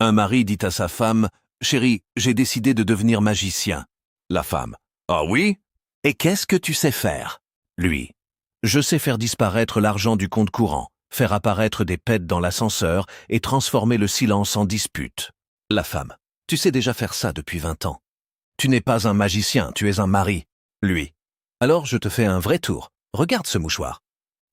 Un mari dit à sa femme « Chérie, j'ai décidé de devenir magicien. » La femme « Ah oui? Et qu'est-ce que tu sais faire ?» Lui « Je sais faire disparaître l'argent du compte courant, faire apparaître des pets dans l'ascenseur et transformer le silence en dispute. » La femme « Tu sais déjà faire ça depuis 20 ans. Tu n'es pas un magicien, tu es un mari. » Lui « Alors je te fais un vrai tour. Regarde ce mouchoir. »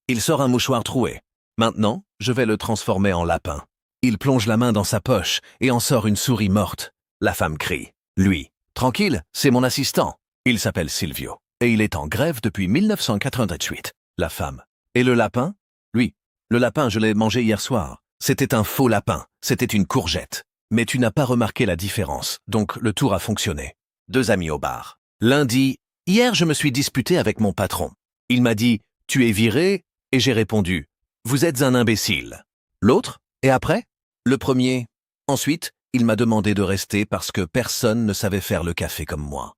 Il sort un mouchoir troué. Maintenant, je vais le transformer en lapin. Il plonge la main dans sa poche et en sort une souris morte. La femme crie. Lui, tranquille, c'est mon assistant. Il s'appelle Silvio et il est en grève depuis 1988. La femme. Et le lapin? Lui, le lapin, je l'ai mangé hier soir. C'était un faux lapin, c'était une courgette. Mais tu n'as pas remarqué la différence, donc le tour a fonctionné. Deux amis au bar. L'un dit, hier je me suis disputé avec mon patron. Il m'a dit, tu es viré, et j'ai répondu, vous êtes un imbécile. L'autre, et après? Le premier. Ensuite, il m'a demandé de rester parce que personne ne savait faire le café comme moi.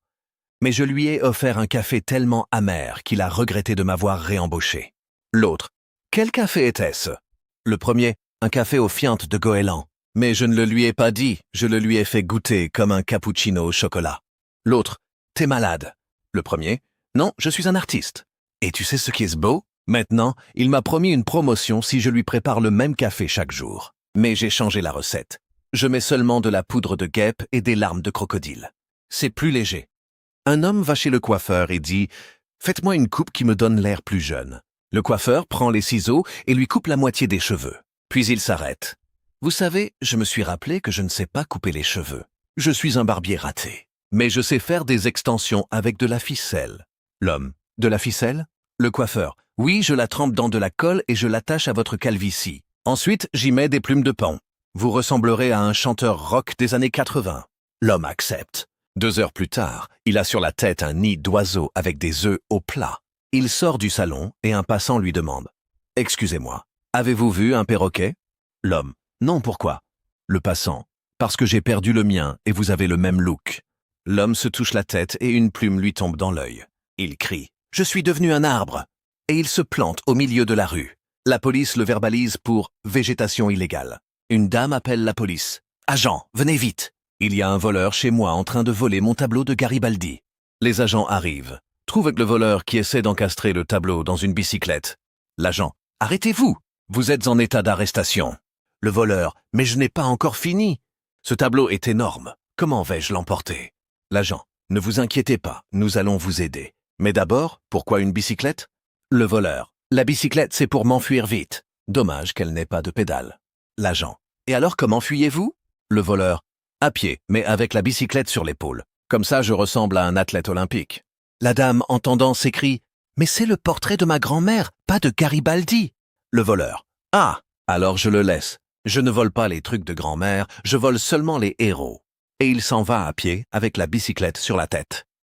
Mais je lui ai offert un café tellement amer qu'il a regretté de m'avoir réembauché. L'autre. Quel café était-ce? Le premier, un café aux fientes de goéland. Mais je ne le lui ai pas dit, je le lui ai fait goûter comme un cappuccino au chocolat. L'autre. T'es malade. Le premier. Non, je suis un artiste. Et tu sais ce qui est beau? Maintenant, il m'a promis une promotion si je lui prépare le même café chaque jour. Mais j'ai changé la recette. Je mets seulement de la poudre de guêpe et des larmes de crocodile. C'est plus léger. Un homme va chez le coiffeur et dit « Faites-moi une coupe qui me donne l'air plus jeune. » Le coiffeur prend les ciseaux et lui coupe la moitié des cheveux. Puis il s'arrête. « Vous savez, je me suis rappelé que je ne sais pas couper les cheveux. Je suis un barbier raté. Mais je sais faire des extensions avec de la ficelle. » L'homme. « De la ficelle ?» Le coiffeur. « Oui, je la trempe dans de la colle et je l'attache à votre calvitie. Ensuite, j'y mets des plumes de paon. Vous ressemblerez à un chanteur rock des années 80. » L'homme accepte. 2 heures plus tard, il a sur la tête un nid d'oiseau avec des œufs au plat. Il sort du salon et un passant lui demande « Excusez-moi, avez-vous vu un perroquet ?» L'homme « Non, pourquoi ?» Le passant « Parce que j'ai perdu le mien et vous avez le même look. » L'homme se touche la tête et une plume lui tombe dans l'œil. Il crie « Je suis devenu un arbre !» Et il se plante au milieu de la rue. La police le verbalise pour « végétation illégale ». Une dame appelle la police. « Agent, venez vite !» Il y a un voleur chez moi en train de voler mon tableau de Garibaldi. Les agents arrivent. Trouvent le voleur qui essaie d'encastrer le tableau dans une bicyclette. L'agent. « Arrêtez-vous! Vous êtes en état d'arrestation. » Le voleur. « Mais je n'ai pas encore fini. Ce tableau est énorme. Comment vais-je l'emporter ?» L'agent. « Ne vous inquiétez pas, nous allons vous aider. Mais d'abord, pourquoi une bicyclette ?» Le voleur. « La bicyclette, c'est pour m'enfuir vite. Dommage qu'elle n'ait pas de pédale. » L'agent. « Et alors comment fuyez-vous ?» Le voleur. À pied, mais avec la bicyclette sur l'épaule. Comme ça, je ressemble à un athlète olympique. La dame, entendant, s'écrie « Mais c'est le portrait de ma grand-mère, pas de Garibaldi !» Le voleur. « Ah, alors je le laisse. Je ne vole pas les trucs de grand-mère, je vole seulement les héros. » Et il s'en va à pied avec la bicyclette sur la tête.